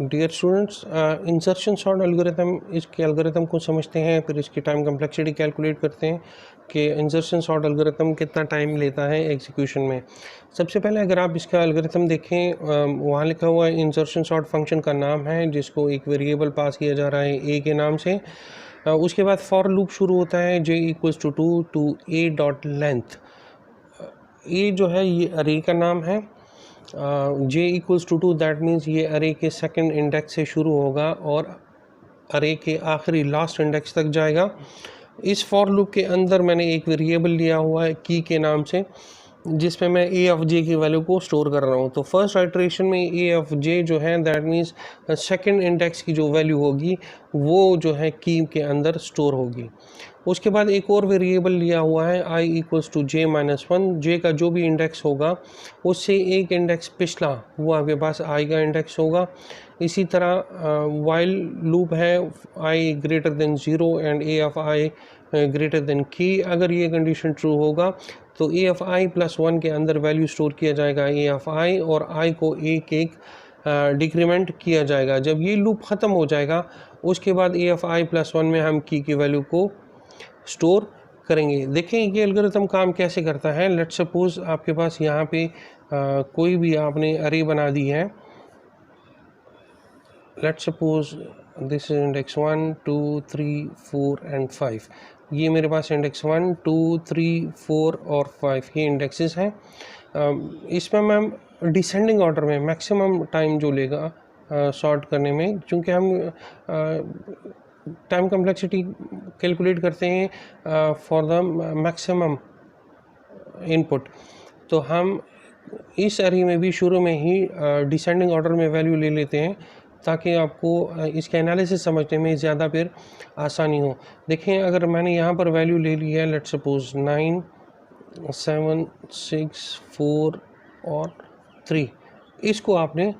Dear students, insertion sort algorithm, इसके algorithm को समझते हैं, फिर इसकी टाइम कम्प्लेक्सिटी कैलकुलेट करते हैं कि इंसर्शन सॉर्ट एल्गोरिथम कितना टाइम लेता है एग्जीक्यूशन में। सबसे पहले अगर आप इसका एल्गोरिथम देखें, वहाँ लिखा हुआ है इंसर्शन सॉर्ट फंक्शन का नाम है, जिसको एक वेरिएबल पास किया जा रहा है ए के नाम से। उसके बाद फॉर लूप शुरू होता है j equals to 2 to a dot length. A जो है ये अरे का नाम है। j equals to 2 that means ये अरे के सेकंड इंडेक्स से शुरू होगा और अरे के आखिरी लास्ट इंडेक्स तक जाएगा। इस फॉर लूप के अंदर मैंने एक वेरिएबल लिया हुआ है की के नाम से, जिसमें मैं ए ऑफ जे की वैल्यू को स्टोर कर रहा हूँ। तो फर्स्ट आइटरेशन में ए ऑफ जे जो है दैट मीन्स सेकंड इंडेक्स की जो वैल्यू होगी वो जो है की के अंदर स्टोर होगी। उसके बाद एक और वेरिएबल लिया हुआ है i equals to j minus 1। J का जो भी इंडेक्स होगा उससे एक इंडेक्स पिछला वो आपके पास i का इंडेक्स होगा। इसी तरह वाइल लूप है i greater than 0 and a of i greater than की। अगर ये कंडीशन ट्रू होगा तो a ऑफ i प्लस 1 के अंदर वैल्यू स्टोर किया जाएगा a ऑफ i, और i को एक एक डिक्रीमेंट किया जाएगा। जब ये लूप ख़त्म हो जाएगा उसके बाद a ऑफ i प्लस 1 में हम की वैल्यू को स्टोर करेंगे। देखें ये एल्गोरिथम काम कैसे करता है। लेट सपोज आपके पास यहाँ पे कोई भी आपने अरे बना दी है। Let suppose this is index 1 2 3 4 and 5। ये मेरे पास इंडेक्स 1 2 3 4 और 5 ये इंडेक्सेस हैं। इसमें मैम डिसेंडिंग ऑर्डर में मैक्सिमम टाइम जो लेगा सॉर्ट करने में, चूँकि हम टाइम कम्प्लेक्सिटी कैलकुलेट करते हैं फॉर द मैक्सिमम इनपुट, तो हम इस अरे में भी शुरू में ही डिसेंडिंग ऑर्डर में वैल्यू ले लेते हैं ताकि आपको इसके एनालिसिस समझने में ज़्यादा फिर आसानी हो। देखें अगर मैंने यहाँ पर वैल्यू ले ली है लेट सपोज 9 7 6 4 और 3, इसको आपने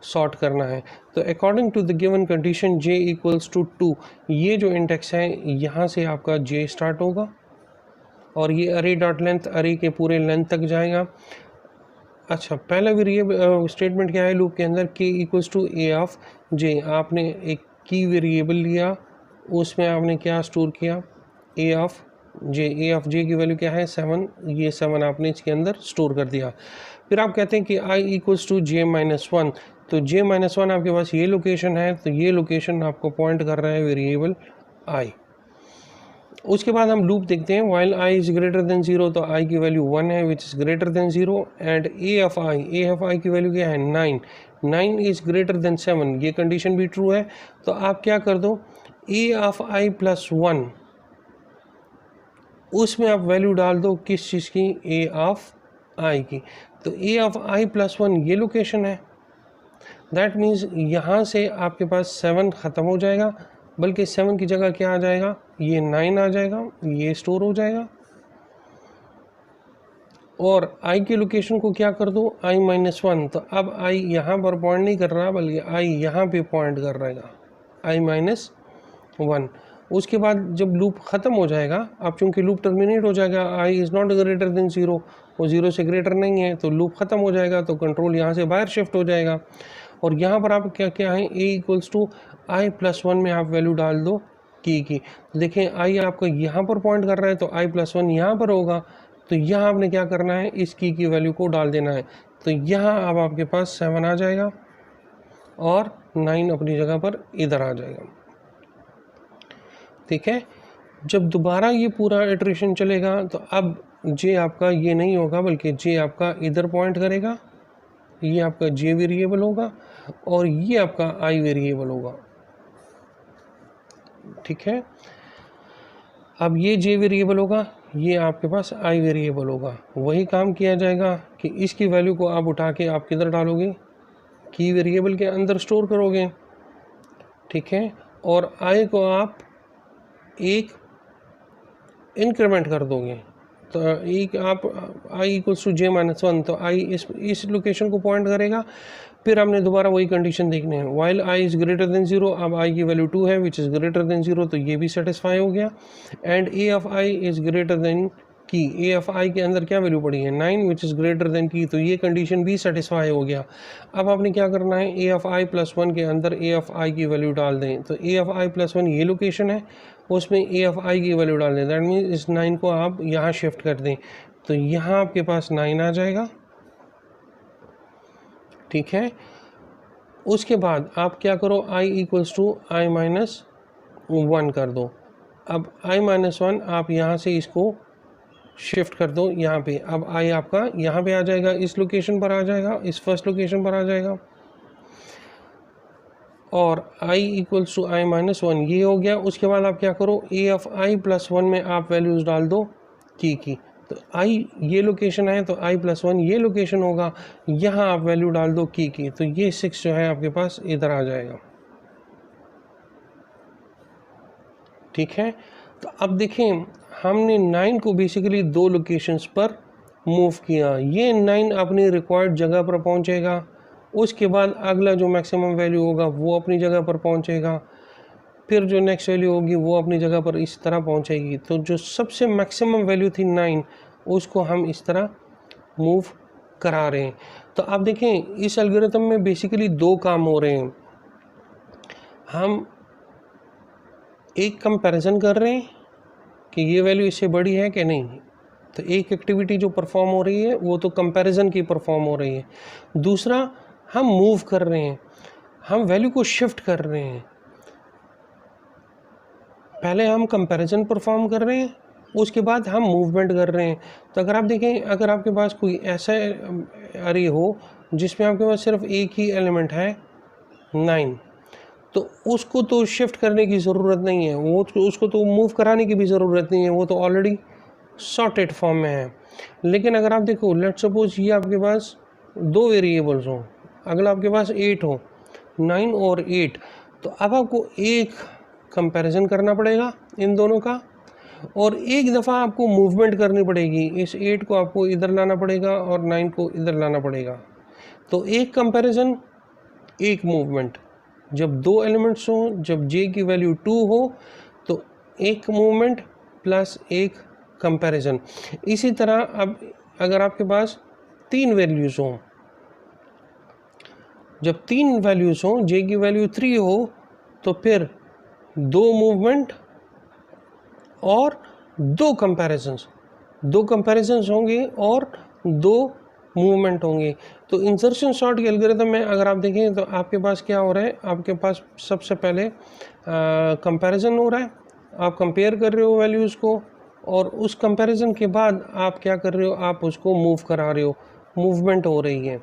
सॉर्ट करना है। तो according to the given condition j equals to 2, ये जो इंडेक्स है यहाँ से आपका j स्टार्ट होगा और ये अरे डॉट लेंथ अरे के पूरे लेंथ तक जाएगा। अच्छा, पहला वेरिएबल स्टेटमेंट क्या है लूप के अंदर, k equals to a of j। आपने एक की वेरिएबल लिया, उसमें आपने क्या स्टोर किया a ऑफ j की वैल्यू क्या है 7, ये 7 आपने इसके अंदर स्टोर कर दिया। फिर आप कहते हैं कि i equals to j minus 1, तो j माइनस 1 आपके पास ये लोकेशन है, तो ये लोकेशन आपको पॉइंट कर रहा है वेरिएबल i। उसके बाद हम लूप देखते हैं while i is greater than 0, तो i की वैल्यू 1 है which is greater than 0, and a of i की वैल्यू क्या है 9 इज़ ग्रेटर देन 7, ये कंडीशन भी ट्रू है। तो आप क्या कर दो a ऑफ i प्लस 1, उसमें आप वैल्यू डाल दो किस चीज़ की, a ऑफ i की। तो a ऑफ i प्लस 1 ये लोकेशन है, दैट मीन्स यहाँ से आपके पास 7 ख़त्म हो जाएगा, बल्कि 7 की जगह क्या आ जाएगा, ये 9 आ जाएगा, ये स्टोर हो जाएगा। और i की लोकेशन को क्या कर दो i माइनस 1, तो अब i यहाँ पर पॉइंट नहीं कर रहा बल्कि i यहाँ पे पॉइंट कर रहेगा i माइनस 1। उसके बाद जब लूप ख़त्म हो जाएगा, अब चूँकि लूप टर्मिनेट हो जाएगा, i is not greater than 0, वो 0 से ग्रेटर नहीं है, तो लूप ख़त्म हो जाएगा, तो कंट्रोल यहाँ से बाहर शिफ्ट हो जाएगा। और यहाँ पर आप क्या क्या है a equals to i plus 1 में आप वैल्यू डाल दो की। देखें i आपका यहाँ पर पॉइंट कर रहा है, तो i प्लस 1 यहाँ पर होगा, तो यहाँ आपने क्या करना है, इस की वैल्यू को डाल देना है। तो यहाँ अब आपके पास 7 आ जाएगा और 9 अपनी जगह पर इधर आ जाएगा। ठीक है, जब दोबारा ये पूरा इटरेशन चलेगा तो अब j आपका ये नहीं होगा बल्कि j आपका इधर पॉइंट करेगा, ये आपका j वेरिएबल होगा और ये आपका i वेरिएबल होगा। ठीक है, अब ये j वेरिएबल होगा, ये आपके पास i वेरिएबल होगा। वही काम किया जाएगा कि इसकी वैल्यू को आप उठा के आप किधर डालोगे, की वेरिएबल के अंदर स्टोर करोगे। ठीक है, और i को आप एक इंक्रीमेंट कर दोगे, तो एक आप i equals to j minus 1, तो i इस लोकेशन को पॉइंट करेगा। फिर हमने दोबारा वही कंडीशन देखने हैं, while i is greater than 0, अब i की वैल्यू 2 है विच इज़ ग्रेटर देन 0, तो ये भी सेटिस्फाई हो गया। And a of i is greater than की, ए ऑफ आई के अंदर क्या वैल्यू पड़ी है 9 विच इज़ ग्रेटर देन की, तो ये कंडीशन भी सेटिस्फाई हो गया। अब आपने क्या करना है, ए ऑफ आई प्लस 1 के अंदर ए ऑफ आई की वैल्यू डाल दें। तो ए ऑफ आई प्लस 1 ये लोकेशन है, उसमें ए ऑफ आई की वैल्यू डाल दें। दैट मीन्स इस 9 को आप यहाँ शिफ्ट कर दें, तो यहाँ आपके पास 9 आ जाएगा। ठीक है, उसके बाद आप क्या करो, i equals to i minus 1 कर दो। अब i माइनस 1 आप यहाँ से इसको शिफ्ट कर दो यहाँ पे। अब i आपका यहाँ पे आ जाएगा, इस लोकेशन पर आ जाएगा, इस फर्स्ट लोकेशन पर आ जाएगा। और i equals to i minus 1 ये हो गया। उसके बाद आप क्या करो, a ऑफ i प्लस 1 में आप वैल्यूज़ डाल दो की। तो i ये लोकेशन है, तो i प्लस 1 ये लोकेशन होगा, यहाँ आप वैल्यू डाल दो की। तो ये 6 जो है आपके पास इधर आ जाएगा। ठीक है, तो अब देखें हमने 9 को बेसिकली 2 लोकेशंस पर मूव किया। ये 9 अपनी रिक्वायर्ड जगह पर पहुंचेगा, उसके बाद अगला जो मैक्सिमम वैल्यू होगा वो अपनी जगह पर पहुंचेगा, फिर जो नेक्स्ट वैल्यू होगी वो अपनी जगह पर इस तरह पहुंचेगी। तो जो सबसे मैक्सिमम वैल्यू थी 9, उसको हम इस तरह मूव करा रहे हैं। तो आप देखें इस एल्गोरिथम में बेसिकली 2 काम हो रहे हैं। हम एक कंपैरिजन कर रहे हैं कि ये वैल्यू इससे बड़ी है कि नहीं। तो एक एक्टिविटी जो परफॉर्म हो रही है वो तो कंपैरिजन की परफॉर्म हो रही है। दूसरा हम मूव कर रहे हैं, हम वैल्यू को शिफ्ट कर रहे हैं। पहले हम कंपैरिजन परफॉर्म कर रहे हैं, उसके बाद हम मूवमेंट कर रहे हैं। तो अगर आप देखें, अगर आपके पास कोई ऐसा अरे हो जिसमें आपके पास सिर्फ एक ही एलिमेंट है 9, तो उसको तो शिफ्ट करने की ज़रूरत नहीं है, वो उसको तो मूव कराने की भी ज़रूरत नहीं है, वो तो ऑलरेडी सॉर्टेड फॉर्म में है। लेकिन अगर आप देखो, लेट्स सपोज ये आपके पास 2 वेरिएबल्स हों, अगला आपके पास 8 हो, 9 और 8, तो अब आपको एक कंपैरिजन करना पड़ेगा इन दोनों का, और एक दफ़ा आपको मूवमेंट करनी पड़ेगी। इस 8 को आपको इधर लाना पड़ेगा और 9 को इधर लाना पड़ेगा। तो एक कंपैरिजन, एक मूवमेंट। जब 2 एलिमेंट्स हों, जब j की वैल्यू 2 हो, तो एक मूवमेंट प्लस एक कंपैरिजन। इसी तरह अब अगर आपके पास 3 वैल्यूज़ हों, जब 3 वैल्यूज़ हों, j की वैल्यू 3 हो, तो फिर 2 मूवमेंट और 2 कंपैरिजन्स, 2 कंपैरिजन्स होंगे और 2 मूवमेंट होंगे। तो इंसर्शन सॉर्ट के एल्गोरिथम में अगर आप देखें तो आपके पास क्या हो रहा है, आपके पास सबसे पहले कंपैरिजन हो रहा है, आप कंपेयर कर रहे हो वैल्यूज़ को, और उस कंपैरिजन के बाद आप क्या कर रहे हो, आप उसको मूव करा रहे हो, मूवमेंट हो रही है।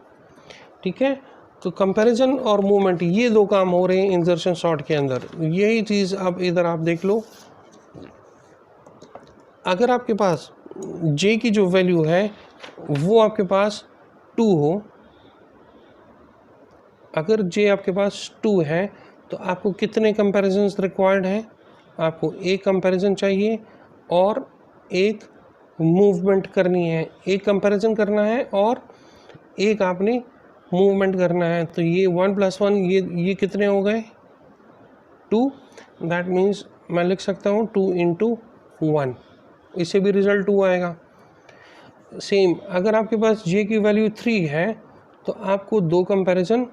ठीक है, तो कंपैरिजन और मूवमेंट ये 2 काम हो रहे हैं इंसर्शन सॉर्ट के अंदर। यही चीज़ अब इधर आप देख लो, अगर आपके पास j की जो वैल्यू है वो आपके पास 2 हो, अगर j आपके पास 2 है, तो आपको कितने कंपैरिजन्स रिक्वायर्ड हैं, आपको एक कंपैरिजन चाहिए और एक मूवमेंट करनी है। एक कंपैरिजन करना है और एक आपने मूवमेंट करना है। तो ये 1 + 1 ये कितने हो गए, 2। दैट मीन्स मैं लिख सकता हूँ 2 × 1, इससे भी रिज़ल्ट 2 आएगा। सेम अगर आपके पास j की वैल्यू 3 है, तो आपको 2 कंपैरिजन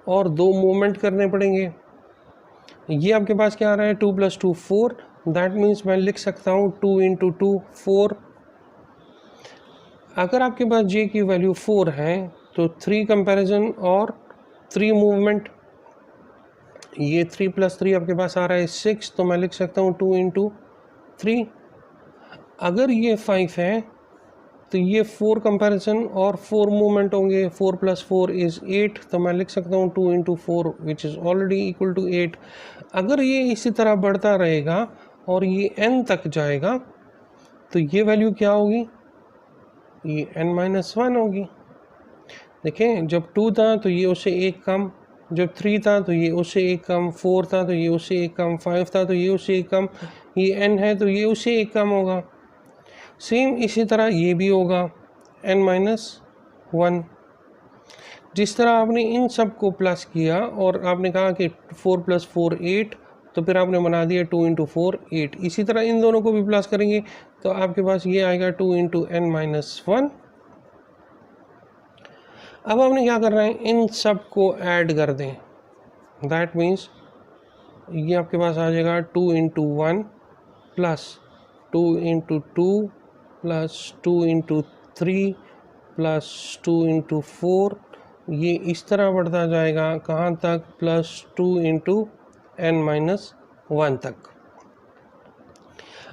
और 2 मूवमेंट करने पड़ेंगे। ये आपके पास क्या आ रहा है, 2 + 2 4। दैट मीन्स मैं लिख सकता हूँ 2 × 2 4। अगर आपके पास j की वैल्यू 4 है, तो 3 कंपैरिजन और 3 मूवमेंट। ये 3 + 3 आपके पास आ रहा है 6, तो मैं लिख सकता हूँ 2 × 3। अगर ये 5 है, तो ये 4 कंपैरिजन और 4 मूवमेंट होंगे। 4 + 4 = 8, तो मैं लिख सकता हूँ 2 × 4 which is already equal to 8। अगर ये इसी तरह बढ़ता रहेगा और ये n तक जाएगा, तो ये वैल्यू क्या होगी, ये n-1 होगी। देखें, जब 2 था तो ये उससे एक कम, जब 3 था तो ये उससे एक कम, 4 था तो ये उससे एक कम, 5 था तो ये उससे एक कम, ये n है तो ये उससे एक कम होगा। सेम इसी तरह ये भी होगा n-1। जिस तरह आपने इन सब को प्लस किया और आपने कहा कि 4 + 4 8 तो फिर आपने बना दिया 2 इंटू 4 8। इसी तरह इन दोनों को भी प्लस करेंगे तो आपके पास ये आएगा 2 इंटू n माइनस 1। अब आपने क्या करना है, इन सब को ऐड कर दें। दैट मीन्स ये आपके पास आ जाएगा 2 into 1 plus 2 into 2 plus 2 into 3 plus 2 into 4, ये इस तरह बढ़ता जाएगा कहाँ तक, प्लस 2 इंटू n माइनस 1 तक।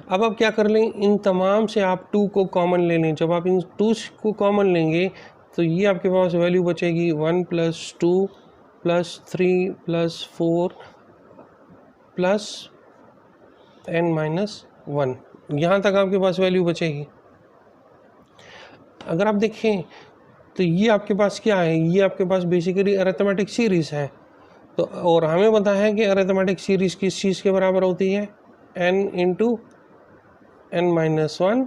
अब आप क्या कर लें, इन तमाम से आप 2 को कॉमन ले लें। जब आप इन 2 को कॉमन लेंगे तो ये आपके पास वैल्यू बचेगी 1 plus 2 plus 3 plus 4 plus n minus 1, यहाँ तक आपके पास वैल्यू बचेगी। अगर आप देखें तो ये आपके पास क्या है, ये आपके पास बेसिकली अरिथमेटिक सीरीज़ है। तो और हमें पता है कि अरिथमेटिक सीरीज़ किस चीज़ के बराबर होती है, n into n minus 1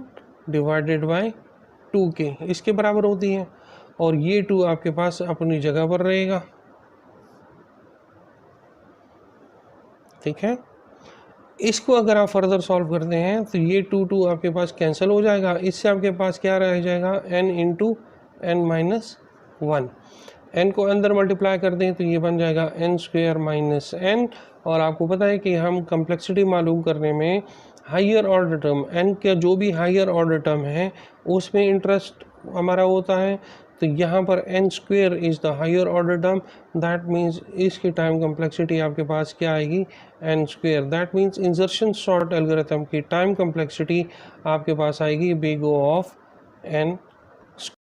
divided by 2 के, इसके बराबर होती है। और ये 2 आपके पास अपनी जगह पर रहेगा, ठीक है। इसको अगर आप फर्दर सॉल्व करते हैं तो ये 2 आपके पास कैंसिल हो जाएगा। इससे आपके पास क्या रह जाएगा, n into n minus 1। n को अंदर मल्टीप्लाई कर दें तो ये बन जाएगा n स्क्वेयर माइनस n। और आपको पता है कि हम कम्प्लेक्सिटी मालूम करने में हायर ऑर्डर टर्म, n का जो भी हायर ऑर्डर टर्म है उसमें इंटरेस्ट हमारा होता है। तो यहाँ पर n square is the higher order term, that means इसकी टाइम कम्प्लेक्सिटी आपके पास क्या आएगी, n square. That means insertion sort algorithm की टाइम कम्प्लेक्सिटी आपके पास आएगी बिग O ऑफ n